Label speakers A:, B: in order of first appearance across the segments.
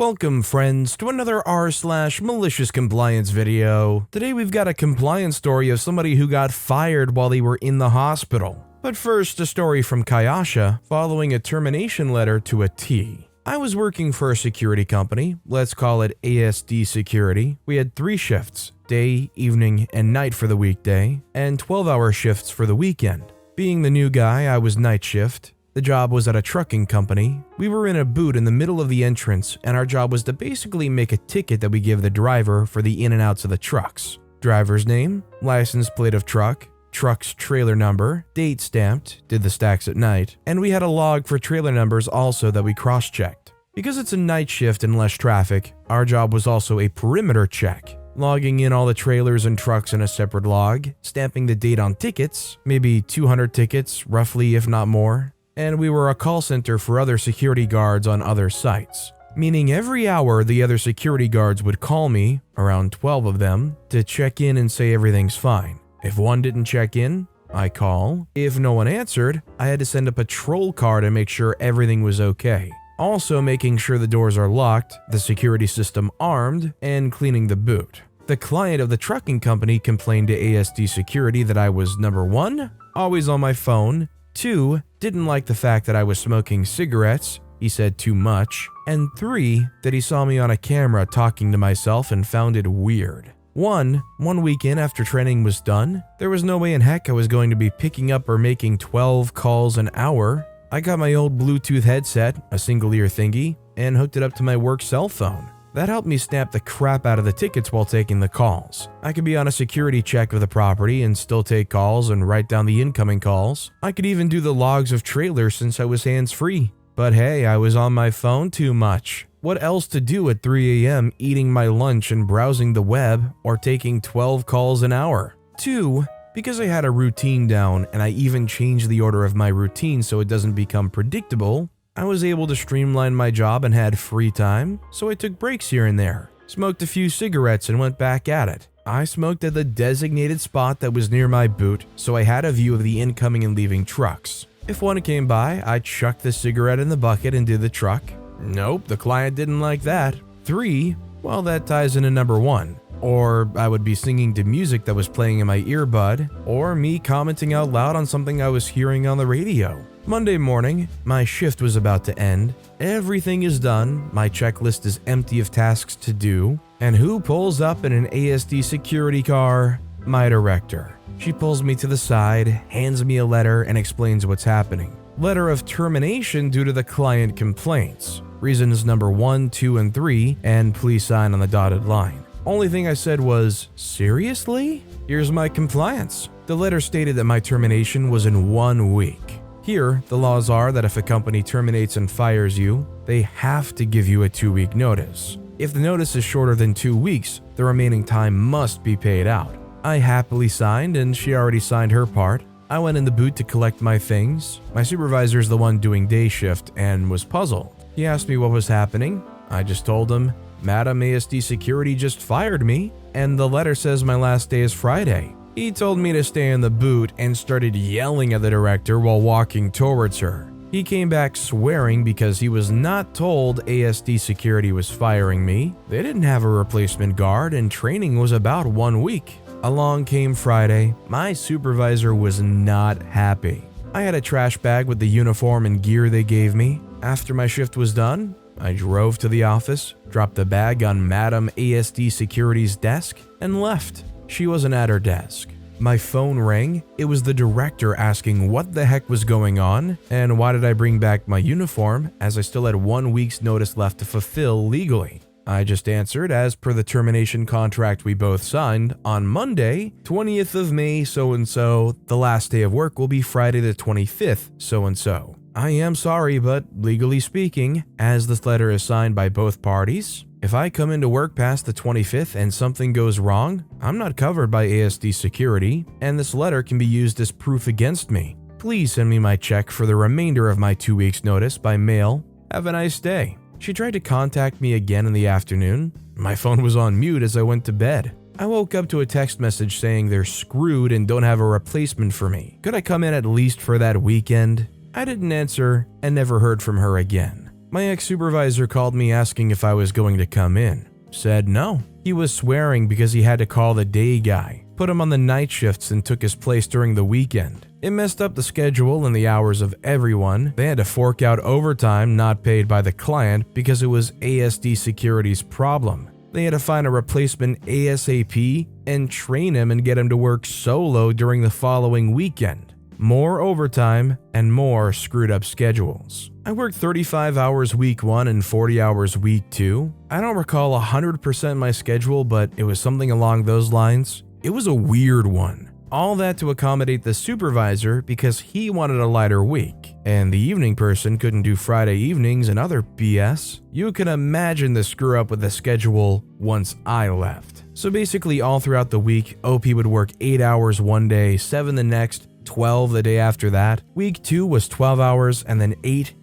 A: Welcome friends to another r/MaliciousCompliance video. Today we've got a compliance story of somebody who got fired while they were in the hospital. But first, a story from Kayasha following a termination letter to a T. I was working for a security company, let's call it ASD Security. We had 3 shifts, day, evening, and night for the weekday, and 12-hour shifts for the weekend. Being the new guy, I was night shift. The job was at a trucking company. We were in a booth in the middle of the entrance, and our job was to basically make a ticket that we give the driver for the in and outs of the trucks. Driver's name, license plate of truck, truck's trailer number, date stamped, did the stacks at night, and we had a log for trailer numbers also that we cross-checked. Because it's a night shift and less traffic, our job was also a perimeter check, logging in all the trailers and trucks in a separate log, stamping the date on tickets, maybe 200 tickets, roughly if not more. And we were a call center for other security guards on other sites, meaning every hour the other security guards would call me, around 12 of them, to check in and say everything's fine. If one didn't check in, I call. If no one answered, I had to send a patrol car to make sure everything was okay. Also making sure the doors are locked, the security system armed, and cleaning the boot. The client of the trucking company complained to ASD Security that I was number 1, always on my phone, 2, didn't like the fact that I was smoking cigarettes, he said too much, and 3, that he saw me on a camera talking to myself and found it weird. One weekend after training was done, there was no way in heck I was going to be picking up or making 12 calls an hour. I got my old Bluetooth headset, a single ear thingy, and hooked it up to my work cell phone. That helped me snap the crap out of the tickets while taking the calls. I could be on a security check of the property and still take calls and write down the incoming calls. I could even do the logs of trailers since I was hands-free. But hey, I was on my phone too much. What else to do at 3 a.m. eating my lunch and browsing the web or taking 12 calls an hour? 2, because I had a routine down and I even changed the order of my routine so it doesn't become predictable, I was able to streamline my job and had free time, so I took breaks here and there, smoked a few cigarettes and went back at it. I smoked at the designated spot that was near my boot, so I had a view of the incoming and leaving trucks. If one came by, I chucked the cigarette in the bucket and did the truck. Nope, the client didn't like that. 3, well, that ties into number 1. Or I would be singing to music that was playing in my earbud, or me commenting out loud on something I was hearing on the radio. Monday morning, my shift was about to end. Everything is done, my checklist is empty of tasks to do, and who pulls up in an ASD security car? My director. She pulls me to the side, hands me a letter, and explains what's happening. Letter of termination due to the client complaints. Reasons number 1, 2, and 3, and please sign on the dotted line. Only thing I said was, seriously? Here's my compliance. The letter stated that my termination was in 1 week. Here, the laws are that if a company terminates and fires you, they have to give you a 2-week notice. If the notice is shorter than 2 weeks, the remaining time must be paid out. I happily signed and she already signed her part. I went in the booth to collect my things. My supervisor's the one doing day shift and was puzzled. He asked me what was happening. I just told him, Madam ASD Security just fired me, and the letter says my last day is Friday. He told me to stay in the boot and started yelling at the director while walking towards her. He came back swearing because he was not told ASD Security was firing me. They didn't have a replacement guard and training was about 1 week. Along came Friday. My supervisor was not happy. I had a trash bag with the uniform and gear they gave me. After my shift was done, I drove to the office, dropped the bag on Madam ASD Security's desk, and left. She wasn't at her desk. My phone rang. It was the director asking what the heck was going on and why did I bring back my uniform as I still had 1 week's notice left to fulfill legally. I just answered as per the termination contract we both signed on Monday, 20th of May so-and-so. The last day of work will be Friday the 25th so-and-so. I am sorry, but legally speaking, as this letter is signed by both parties, if I come into work past the 25th and something goes wrong, I'm not covered by ASD Security, and this letter can be used as proof against me. Please send me my check for the remainder of my 2 weeks' notice by mail. Have a nice day. She tried to contact me again in the afternoon. My phone was on mute as I went to bed. I woke up to a text message saying they're screwed and don't have a replacement for me. Could I come in at least for that weekend? I didn't answer and never heard from her again. My ex-supervisor called me asking if I was going to come in. Said no. He was swearing because he had to call the day guy, put him on the night shifts and took his place during the weekend. It messed up the schedule and the hours of everyone. They had to fork out overtime not paid by the client because it was ASD Security's problem. They had to find a replacement ASAP and train him and get him to work solo during the following weekend. More overtime and more screwed up schedules. I worked 35 hours week 1 and 40 hours week 2. I don't recall 100% my schedule, but it was something along those lines. It was a weird one. All that to accommodate the supervisor because he wanted a lighter week, and the evening person couldn't do Friday evenings and other BS. You can imagine the screw up with the schedule once I left. So basically all throughout the week, OP would work 8 hours one day, 7 the next, 12 the day after that. Week 2 was 12 hours and then 8,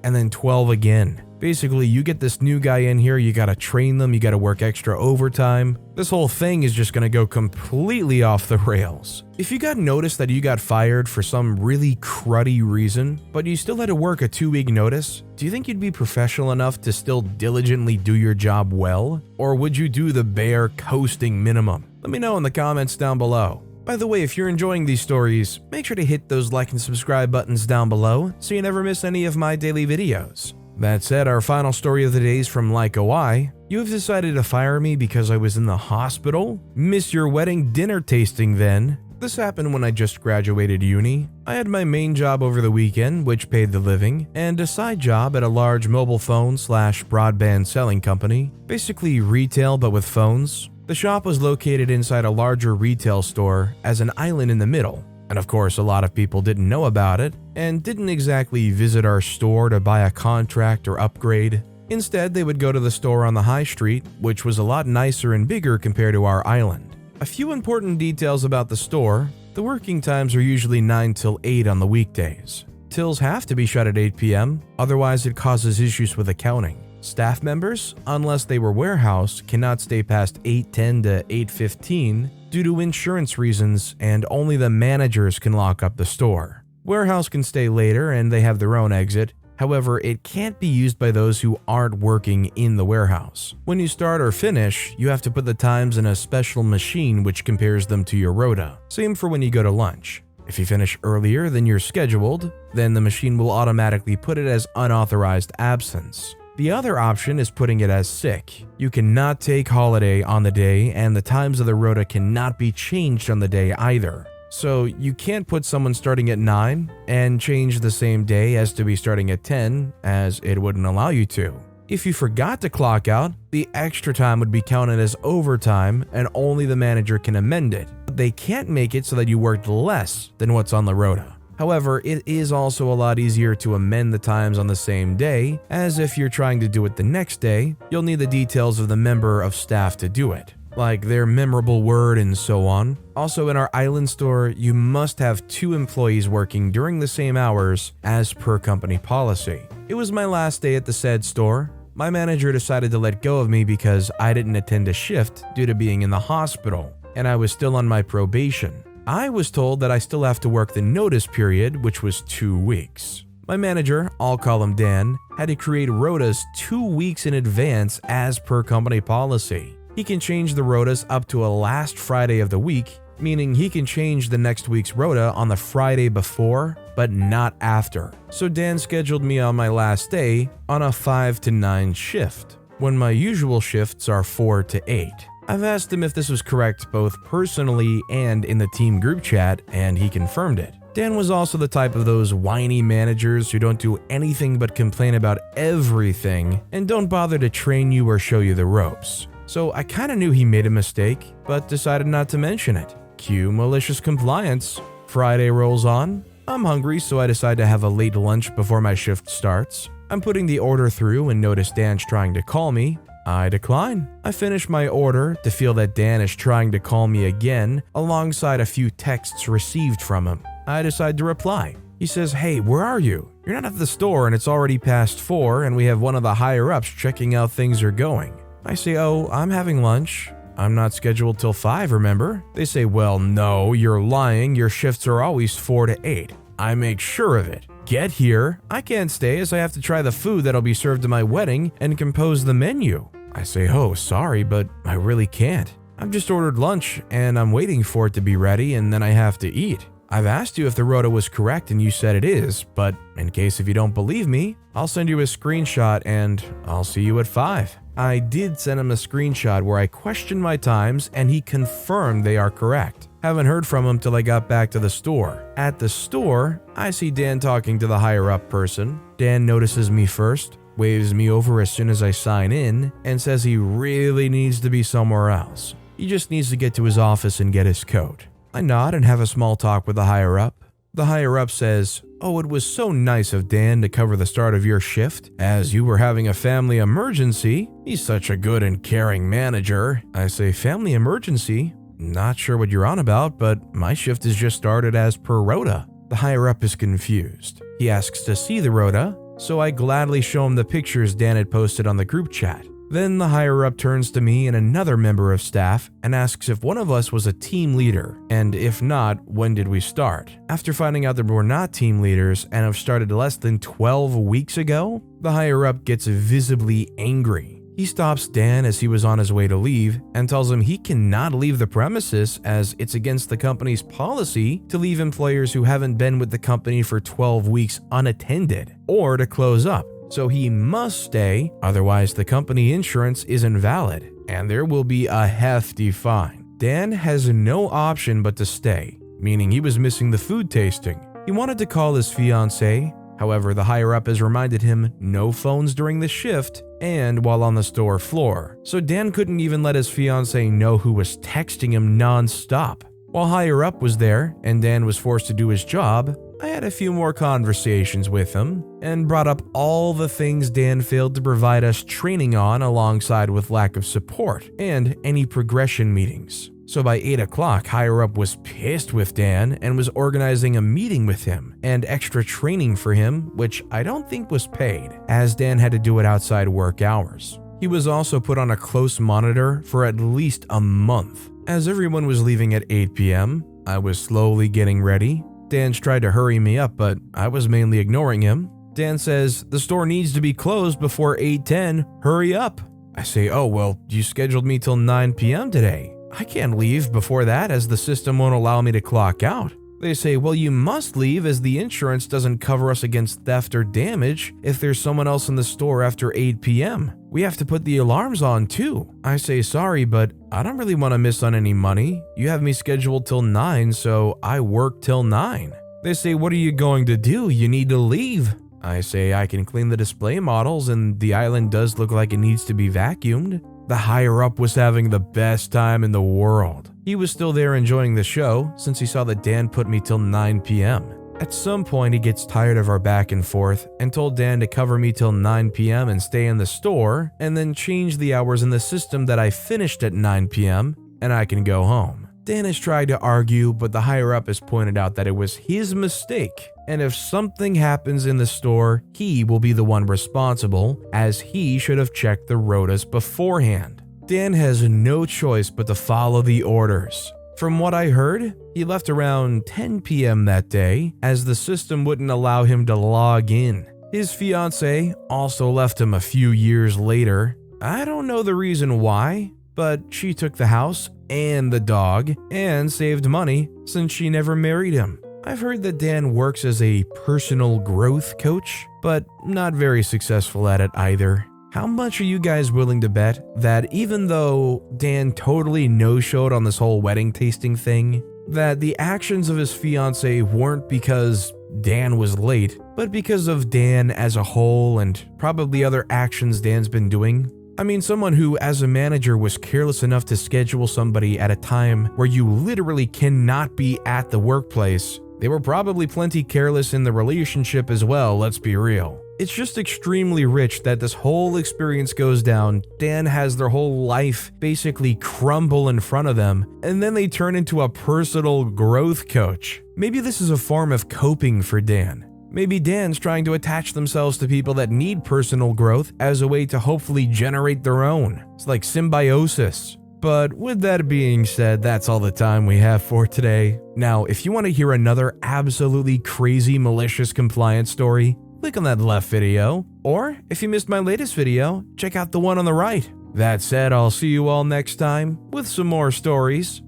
A: and then 12 again. Basically, you get this new guy in here, you gotta train them, you gotta work extra overtime. This whole thing is just gonna go completely off the rails. If you got notice that you got fired for some really cruddy reason, but you still had to work a 2-week notice, do you think you'd be professional enough to still diligently do your job well? Or would you do the bare coasting minimum? Let me know in the comments down below. By the way, if you're enjoying these stories, make sure to hit those like and subscribe buttons down below so you never miss any of my daily videos. That said, our final story of the day is from Like a Y. You have decided to fire me because I was in the hospital? Miss your wedding dinner tasting then. This happened when I just graduated uni. I had my main job over the weekend, which paid the living, and a side job at a large mobile phone / broadband selling company. Basically retail but with phones. The shop was located inside a larger retail store as an island in the middle. And of course, a lot of people didn't know about it and didn't exactly visit our store to buy a contract or upgrade. Instead, they would go to the store on the high street, which was a lot nicer and bigger compared to our island. A few important details about the store. The working times are usually 9 till 8 on the weekdays. Tills have to be shut at 8 p.m., otherwise it causes issues with accounting. Staff members, unless they were warehouse, cannot stay past 8:10 to 8:15 due to insurance reasons, and only the managers can lock up the store. Warehouse can stay later and they have their own exit. However, it can't be used by those who aren't working in the warehouse. When you start or finish, you have to put the times in a special machine which compares them to your rota. Same for when you go to lunch. If you finish earlier than you're scheduled, then the machine will automatically put it as unauthorized absence. The other option is putting it as sick. You cannot take holiday on the day, and the times of the rota cannot be changed on the day either. So you can't put someone starting at 9 and change the same day as to be starting at 10, as it wouldn't allow you to. If you forgot to clock out, the extra time would be counted as overtime and only the manager can amend it. They can't make it so that you worked less than what's on the rota. However, it is also a lot easier to amend the times on the same day, as if you're trying to do it the next day, you'll need the details of the member of staff to do it, like their memorable word and so on. Also, in our island store, you must have 2 employees working during the same hours as per company policy. It was my last day at the said store. My manager decided to let go of me because I didn't attend a shift due to being in the hospital, and I was still on my probation. I was told that I still have to work the notice period, which was 2 weeks. My manager, I'll call him Dan, had to create rotas 2 weeks in advance as per company policy. He can change the rotas up to a last Friday of the week, meaning he can change the next week's rota on the Friday before, but not after. So Dan scheduled me on my last day on a 5 to 9 shift, when my usual shifts are 4 to 8. I've asked him if this was correct both personally and in the team group chat, and he confirmed it. Dan was also the type of those whiny managers who don't do anything but complain about everything and don't bother to train you or show you the ropes. So I kinda knew he made a mistake, but decided not to mention it. Cue malicious compliance. Friday rolls on. I'm hungry, so I decide to have a late lunch before my shift starts. I'm putting the order through and notice Dan's trying to call me. I decline. I finish my order to feel that Dan is trying to call me again alongside a few texts received from him. I decide to reply. He says, "Hey, where are you? You're not at the store and it's already past 4 and we have one of the higher ups checking how things are going." I say, "Oh, I'm having lunch. I'm not scheduled till 5, remember?" They say, "Well, no, you're lying. Your shifts are always 4 to 8. I make sure of it. get here. I can't stay as I have to try the food that'll be served at my wedding and compose the menu. I say, oh, sorry, but I really can't. I've just ordered lunch and I'm waiting for it to be ready and then I have to eat. I've asked you if the rota was correct and you said it is, but in case if you don't believe me, I'll send you a screenshot and I'll see you at 5. I did send him a screenshot where I questioned my times and he confirmed they are correct. Haven't heard from him till I got back to the store. At the store, I see Dan talking to the higher up person. Dan notices me first, waves me over as soon as I sign in, and says he really needs to be somewhere else. He just needs to get to his office and get his coat. I nod and have a small talk with the higher up. The higher up says, oh, it was so nice of Dan to cover the start of your shift, as you were having a family emergency. He's such a good and caring manager. I say, family emergency? Not sure what you're on about, but my shift has just started as per rota. The higher up is confused. He asks to see the rota, so I gladly show him the pictures Dan had posted on the group chat. Then the higher up turns to me and another member of staff and asks if one of us was a team leader, and if not, when did we start? After finding out that we're not team leaders and have started less than 12 weeks ago, the higher up gets visibly angry. He stops Dan as he was on his way to leave and tells him he cannot leave the premises as it's against the company's policy to leave employers who haven't been with the company for 12 weeks unattended or to close up. So he must stay, otherwise the company insurance is invalid, and there will be a hefty fine. Dan has no option but to stay, meaning he was missing the food tasting. He wanted to call his fiancée, however the higher up has reminded him no phones during the shift and while on the store floor, so Dan couldn't even let his fiancée know who was texting him non-stop. While higher up was there and Dan was forced to do his job, I had a few more conversations with him and brought up all the things Dan failed to provide us training on alongside with lack of support and any progression meetings. So by 8 o'clock, higher up was pissed with Dan and was organizing a meeting with him and extra training for him, which I don't think was paid, as Dan had to do it outside work hours. He was also put on a close monitor for at least a month. As everyone was leaving at 8 p.m., I was slowly getting ready. Dan tried to hurry me up, but I was mainly ignoring him. Dan says, the store needs to be closed before 8:10, hurry up. I say, oh, well, you scheduled me till 9 p.m. today. I can't leave before that as the system won't allow me to clock out. They say, well, you must leave as the insurance doesn't cover us against theft or damage if there's someone else in the store after 8 p.m. We have to put the alarms on too. I say, sorry, but I don't really want to miss on any money. You have me scheduled till 9, so I work till 9. They say, what are you going to do? You need to leave. I say, I can clean the display models and the island does look like it needs to be vacuumed. The higher up was having the best time in the world. He was still there enjoying the show since he saw that Dan put me till 9 p.m. At some point, he gets tired of our back and forth and told Dan to cover me till 9 p.m. and stay in the store and then change the hours in the system that I finished at 9 p.m. and I can go home. Dan has tried to argue, but the higher up has pointed out that it was his mistake, and if something happens in the store, he will be the one responsible, as he should have checked the rotas beforehand. Dan has no choice but to follow the orders. From what I heard, he left around 10 p.m. that day, as the system wouldn't allow him to log in. His fiancée also left him a few years later. I don't know the reason why, but she took the house and the dog and saved money since she never married him. I've heard that Dan works as a personal growth coach, but not very successful at it either. How much are you guys willing to bet that even though Dan totally no-showed on this whole wedding tasting thing, that the actions of his fiancée weren't because Dan was late, but because of Dan as a whole and probably other actions Dan's been doing? I mean, someone who, as a manager, was careless enough to schedule somebody at a time where you literally cannot be at the workplace. They were probably plenty careless in the relationship as well, let's be real. It's just extremely rich that this whole experience goes down. Dan has their whole life basically crumble in front of them, and then they turn into a personal growth coach. Maybe this is a form of coping for Dan. Maybe Dan's trying to attach themselves to people that need personal growth as a way to hopefully generate their own. It's like symbiosis. But with that being said, that's all the time we have for today. Now, if you want to hear another absolutely crazy malicious compliance story, click on that left video, or if you missed my latest video, check out the one on the right. That said, I'll see you all next time with some more stories.